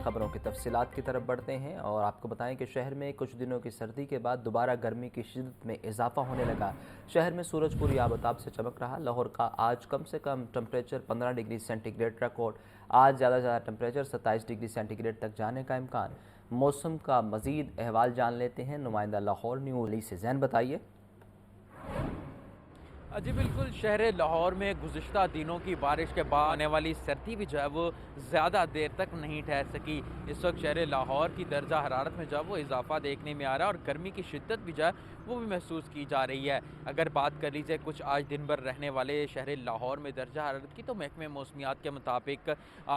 خبروں کی تفصیلات کی طرف بڑھتے ہیں اور آپ کو بتائیں کہ شہر میں کچھ دنوں کی سردی کے بعد دوبارہ گرمی کی شدت میں اضافہ ہونے لگا۔ شہر میں سورج پوری آب و تاب سے چمک رہا۔ لاہور کا آج کم سے کم temperature 15 degree centigrade record. آج زیادہ سے زیادہ ٹمپریچر 27 ڈگری سینٹی گریڈ تک جانے کا امکان۔ موسم کا مزید احوال جان لیتے ہیں نمائندہ لاہور نیوز علی سے۔ زین بتائیے۔ جی بالکل، شہر لاہور میں گزشتہ دنوں کی بارش کے بعد آنے والی سردی بھی جو ہے وہ زیادہ دیر تک نہیں ٹھہر سکی۔ اس وقت شہر لاہور کی درجہ حرارت میں جو ہے وہ اضافہ دیکھنے میں آ رہا ہے اور گرمی کی شدت بھی جو ہے وہ بھی محسوس کی جا رہی ہے۔ اگر بات کر لیجیے کچھ آج دن بھر رہنے والے شہر لاہور میں درجہ حرارت کی، تو محکمہ موسمیات کے مطابق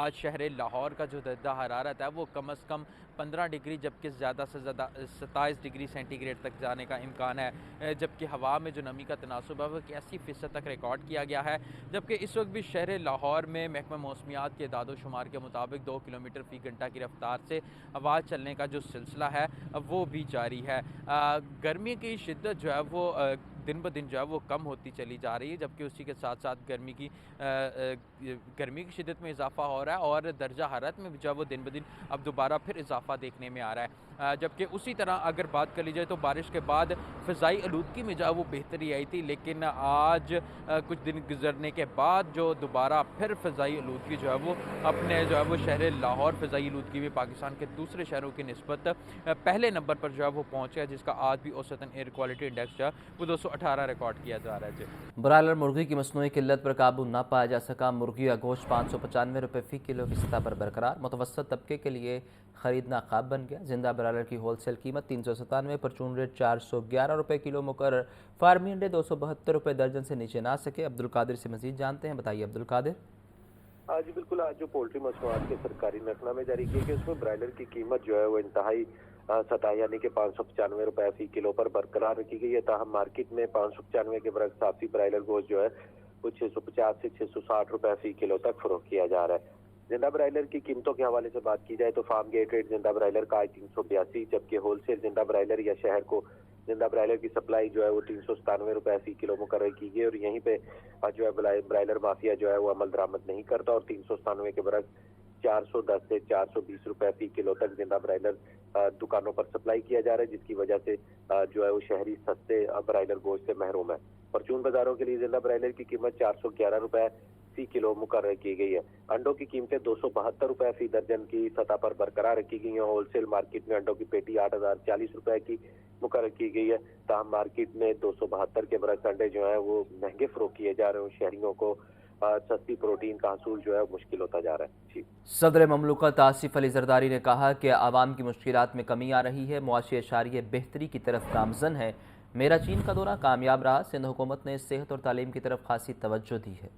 آج شہر لاہور کا جو درجہ حرارت ہے وہ کم از کم 15 ڈگری جبکہ زیادہ سے زیادہ 27 ڈگری سینٹی گریڈ تک جانے کا امکان ہے، جبکہ ہوا میں جو نمی کا تناسب ہے وہ 81% تک ریکارڈ کیا گیا ہے۔ جبکہ اس وقت بھی شہر لاہور میں محکمہ موسمیات کے اعداد و شمار کے مطابق 2 کلومیٹر فی گھنٹہ کی رفتار سے ہوا چلنے کا جو سلسلہ ہے وہ بھی جاری ہے۔ گرمی کی شدت جو ہے وہ دن بدن جو ہے وہ کم ہوتی چلی جا رہی ہے، جبکہ اسی کے ساتھ ساتھ گرمی کی شدت میں اضافہ ہو رہا ہے اور درجہ حرارت میں بھی جو ہے وہ دن بدن اب دوبارہ پھر اضافہ دیکھنے میں آ رہا ہے۔ جبکہ اسی طرح اگر بات کر لی جائے تو بارش کے بعد فضائی آلودگی میں جو ہے وہ بہتری آئی تھی، لیکن آج کچھ دن گزرنے کے بعد جو دوبارہ پھر فضائی آلودگی جو ہے وہ اپنے جو ہے وہ شہر لاہور فضائی آلودگی میں پاکستان کے دوسرے شہروں کی نسبت پہلے نمبر پر جو ہے وہ پہنچ ہے، جس کا آج بھی اوسطاً ایئر کوالٹی انڈیکس جو ہے وہ 218 ریکارڈ کیا جا رہا ہے۔ برائلر مرغی کی مصنوعی قلت پر قابو نہ پایا جا سکا۔ مرغی کا گوشت 595 روپے فی کلو کی سطح پر برقرار۔ متوسط طبقے کے لیے خریدنا خواب بن گیا۔ زندہ برائلر کی ہول سیل قیمت 397، پرچون ریٹ 411 روپے کلو مقرر۔ فارمی انڈے 272 روپے درجن سے نیچے نہ سکے۔ عبدالقادر سے مزید جانتے ہیں، بتائیے عبدالقادر۔ جی بالکل، آج جو پولٹری مصنوعات کے سرکاری نقنہ میں جاری کیا گیا اس میں برائلر کی قیمت جو ہے وہ انتہائی سطح یعنی کہ 595 روپے فی کلو پر برقرار رکھی گئی ہے، تاہم مارکیٹ میں 595 کے برعکس صافی برائلر گوشت جو ہے وہ 650 سے 660 روپے فی کلو تک فروخت کیا جا رہا ہے۔ زندہ برائلر کی قیمتوں کے حوالے سے بات کی جائے تو فارم گیٹ ریٹ زندہ برائلر کا آج 382، جبکہ ہول سیل زندہ برائلر یا شہر کو زندہ برائلر کی سپلائی جو ہے وہ 397 روپے فی کلو مقرر کی گئی، اور یہیں پہ جو ہے برائلر مافیا جو ہے وہ عمل درآمد نہیں کرتا اور 397 کے برعکس 410 سے 420 روپے فی کلو تک زندہ برائلر دکانوں پر سپلائی کیا جا رہا ہے، جس کی وجہ سے جو ہے وہ شہری سستے برائلر گوشت سے محروم ہے۔ پرچون بازاروں کے لیے زندہ برائلر کی قیمت 411 روپے فی کلو مقرر کی گئی ہے۔ انڈوں کی قیمتیں 272 روپے فی درجن کی سطح پر برقرار رکھی گئی ہیں۔ ہول سیل مارکیٹ میں انڈوں کی پیٹی 8040 روپے کی مقرر کی گئی ہے، تاہم مارکیٹ میں 272 کے برعکس انڈے جو ہیں وہ مہنگے فروخت کیے جا رہے ہیں۔ شہریوں کو سستی پروٹین کا حصول جو ہے مشکل ہوتا جا رہا ہے۔ صدر مملکت آصف علی زرداری نے کہا کہ عوام کی مشکلات میں کمی آ رہی ہے، معاشی اشاریہ بہتری کی طرف گامزن ہے۔ میرا چین کا دورہ کامیاب رہا۔ سندھ حکومت نے صحت اور تعلیم کی طرف خاصی توجہ دی ہے۔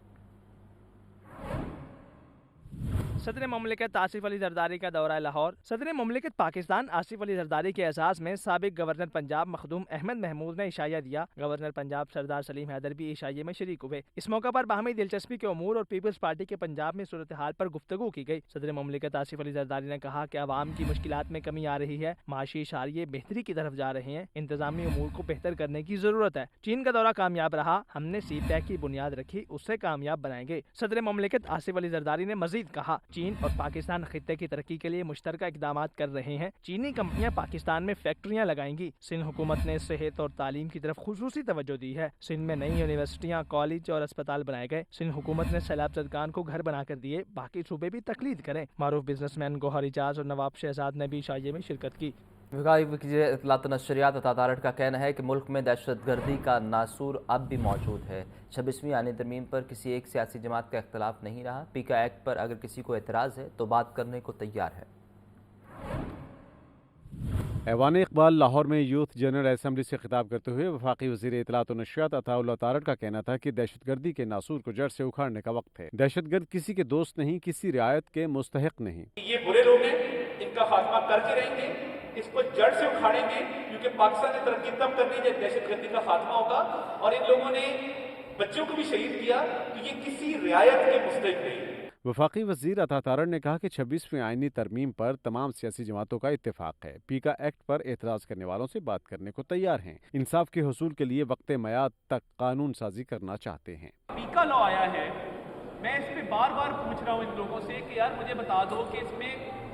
صدر مملکت آصف علی زرداری کا دورہ لاہور۔ صدر مملکت پاکستان آصف علی زرداری کے اعزاز میں سابق گورنر پنجاب مخدوم احمد محمود نے عشائیہ دیا۔ گورنر پنجاب سردار سلیم حیدر بھی عشائیے میں شریک ہوئے۔ اس موقع پر باہمی دلچسپی کے امور اور پیپلز پارٹی کے پنجاب میں صورتحال پر گفتگو کی گئی۔ صدر مملکت آصف علی زرداری نے کہا کہ عوام کی مشکلات میں کمی آ رہی ہے، معاشی اشاریے بہتری کی طرف جا رہے ہیں، انتظامی امور کو بہتر کرنے کی ضرورت ہے۔ چین کا دورہ کامیاب رہا، ہم نے سی پیک کی بنیاد رکھی، اسے کامیاب بنائیں گے۔ صدر مملکت آصف علی زرداری نے مزید کہا، چین اور پاکستان خطے کی ترقی کے لیے مشترکہ اقدامات کر رہے ہیں۔ چینی کمپنیاں پاکستان میں فیکٹریاں لگائیں گی۔ سندھ حکومت نے صحت اور تعلیم کی طرف خصوصی توجہ دی ہے۔ سندھ میں نئی یونیورسٹیاں، کالج اور اسپتال بنائے گئے۔ سندھ حکومت نے سیلاب زدگان کو گھر بنا کر دیے، باقی صوبے بھی تقلید کریں۔ معروف بزنس مین گوہر اجاز اور نواب شہزاد نے بھی عشائیے میں شرکت کی۔ وزیر اطلاعات و نشریات عطا تارڑ کا کہنا ہے کہ ملک میں دہشت گردی کا ناسور اب بھی موجود ہے۔ 26ویں آئینی ترمیم پر کسی ایک سیاسی جماعت کا اختلاف نہیں رہا۔ پیکا ایکٹ پر اگر کسی کو اعتراض ہے تو بات کرنے کو تیار ہے۔ ایوان اقبال لاہور میں یوتھ جنرل اسمبلی سے خطاب کرتے ہوئے وفاقی وزیر اطلاعات و نشریات عطا تارڑ کا کہنا تھا کہ دہشت گردی کے ناسور کو جڑ سے اکھاڑنے کا وقت ہے۔ دہشت گرد کسی کے دوست نہیں، کسی رعایت کے مستحق نہیں۔ یہ برے لوگ ہیں، ان کا خاتمہ کر کے رہیں گے، اس کو جڑ سے اکھاڑیں گے، کیونکہ پاکستان نے ترقی تب کرنی جب دہشت گردی کا خاتمہ ہوگا۔ اور ان لوگوں نے بچوں کو بھی شہید کیا، تو یہ کسی رعایت کے مستحق نہیں۔ وفاقی وزیر عطا تارڑ نے کہا کہ 26ویں آئینی ترمیم پر تمام سیاسی جماعتوں کا اتفاق ہے۔ پیکا ایکٹ پر اعتراض کرنے والوں سے بات کرنے کو تیار ہیں۔ انصاف کے حصول کے لیے وقت میعاد تک قانون سازی کرنا چاہتے ہیں۔ پیکا لا آیا ہے، میں اس پہ بار بار پوچھ رہا ہوں ان لوگوں سے کہ یار مجھے بتا دو کہ اس میں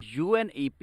UNEP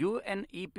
UNEP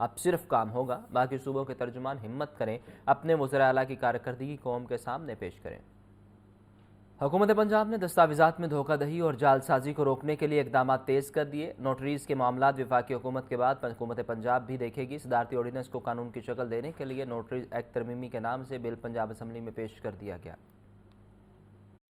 اب صرف کام ہوگا۔ باقی صوبوں کے ترجمان ہمت کریں، اپنے وزراء اعلیٰ کی کارکردگی قوم کے سامنے پیش کریں۔ حکومت پنجاب نے دستاویزات میں دھوکہ دہی اور جعل سازی کو روکنے کے لیے اقدامات تیز کر دیے۔ نوٹریز کے معاملات وفاقی حکومت کے بعد حکومت پنجاب بھی دیکھے گی۔ صدارتی آرڈیننس کو قانون کی شکل دینے کے لیے نوٹریز ایکٹ ترمیمی کے نام سے بل پنجاب اسمبلی میں پیش کر دیا گیا۔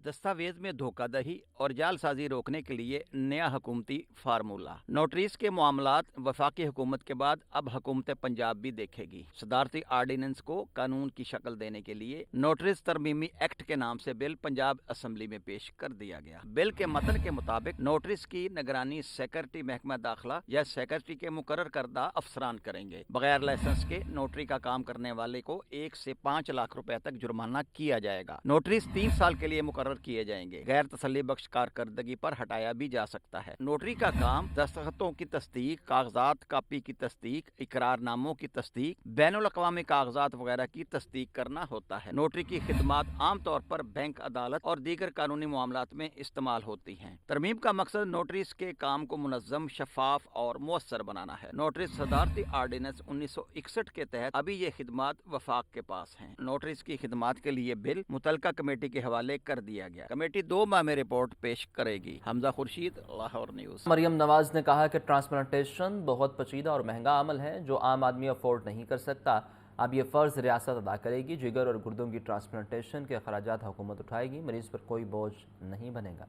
دستاویز میں دھوکہ دہی اور جعل سازی روکنے کے لیے نیا حکومتی فارمولہ۔ نوٹریز کے معاملات وفاقی حکومت کے بعد اب حکومت پنجاب بھی دیکھے گی۔ صدارتی آرڈیننس کو قانون کی شکل دینے کے لیے نوٹریز ترمیمی ایکٹ کے نام سے بل پنجاب اسمبلی میں پیش کر دیا گیا۔ بل کے متن کے مطابق نوٹریز کی نگرانی سیکرٹری محکمہ داخلہ یا سیکرٹری کے مقرر کردہ افسران کریں گے۔ بغیر لائسنس کے نوٹری کا کام کرنے والے کو 1 سے 5 لاکھ روپے تک جرمانہ کیا جائے گا۔ نوٹریز 3 سال کے لیے مقرر کیے جائیں گے۔ غیر تسلی بخش کارکردگی پر ہٹایا بھی جا سکتا ہے۔ نوٹری کا کام دستخطوں کی تصدیق، کاغذات کاپی کی تصدیق، اقرار ناموں کی تصدیق، بین الاقوامی کاغذات وغیرہ کی تصدیق کرنا ہوتا ہے۔ نوٹری کی خدمات عام طور پر بینک، عدالت اور دیگر قانونی معاملات میں استعمال ہوتی ہیں۔ ترمیم کا مقصد نوٹریز کے کام کو منظم، شفاف اور مؤثر بنانا ہے۔ نوٹریز صدارتی آرڈیننس 1961 کے تحت ابھی یہ خدمات وفاق کے پاس ہیں۔ نوٹریز کی خدمات کے لیے بل متعلقہ کمیٹی کے حوالے کر دیا گیا۔ کمیٹی 2 ماہ میں رپورٹ پیش کرے گی۔ حمزہ خورشید، لاہور نیوز۔ مریم نواز نے کہا کہ ٹرانسپلانٹیشن بہت پیچیدہ اور مہنگا عمل ہے جو عام آدمی افورڈ نہیں کر سکتا۔ اب یہ فرض ریاست ادا کرے گی۔ جگر اور گردوں کی ٹرانسپلانٹیشن کے اخراجات حکومت اٹھائے گی۔ مریض پر کوئی بوجھ نہیں بنے گا۔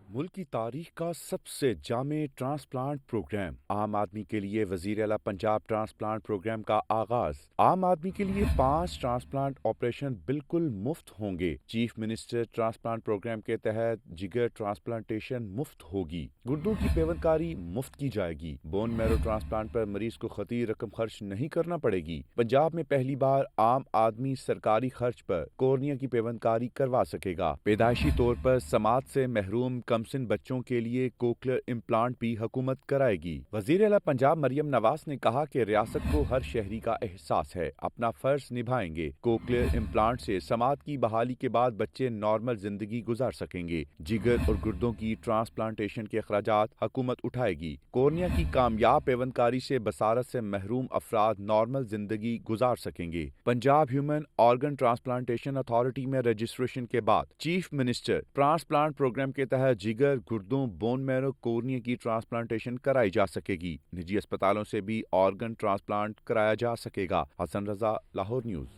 ملک کی تاریخ کا سب سے جامع ٹرانسپلانٹ پروگرام عام آدمی کے لیے وزیر اعلیٰ پنجاب ٹرانسپلانٹ پروگرام کا آغاز۔ عام آدمی کے لیے 5 ٹرانسپلانٹ آپریشن بالکل مفت ہوں گے۔ چیف منسٹر ٹرانسپلانٹ پروگرام کے تحت جگر ٹرانسپلانٹیشن مفت ہوگی۔ گردوں کی پیوند کاری مفت کی جائے گی۔ بون میرو ٹرانسپلانٹ پر مریض کو خطیر رقم خرچ نہیں کرنا پڑے گی۔ پنجاب میں پہلی بار عام آدمی سرکاری خرچ پر کورنیا کی پیوند کاری کروا سکے گا۔ پیدائشی طور پر سماعت سے محروم کمسن بچوں کے لیے کوکلر امپلانٹ بھی حکومت کرائے گی۔ وزیر اعلیٰ پنجاب مریم نواز نے کہا کہ ریاست کو ہر شہری کا احساس ہے، اپنا فرض نبھائیں گے۔ کوکلر امپلانٹ سے سماعت کی بحالی کے بعد بچے نارمل زندگی گزار سکیں گے۔ جگر اور گردوں کی ٹرانسپلانٹیشن کے اخراجات حکومت اٹھائے گی۔ کورنیا کی کامیاب پیوند کاری سے بصارت سے محروم افراد نارمل زندگی گزار سکیں گے۔ Punjab human organ transplantation authority میں رجسٹریشن کے بعد چیف منسٹر ٹرانسپلانٹ پروگرام کے تحت جگر، گردوں، بون میرو، کورنیا کی ٹرانسپلانٹیشن کرائی جا سکے گی۔ نجی اسپتالوں سے بھی آرگن ٹرانسپلانٹ کرایا جا سکے گا۔ حسن رضا، لاہور نیوز۔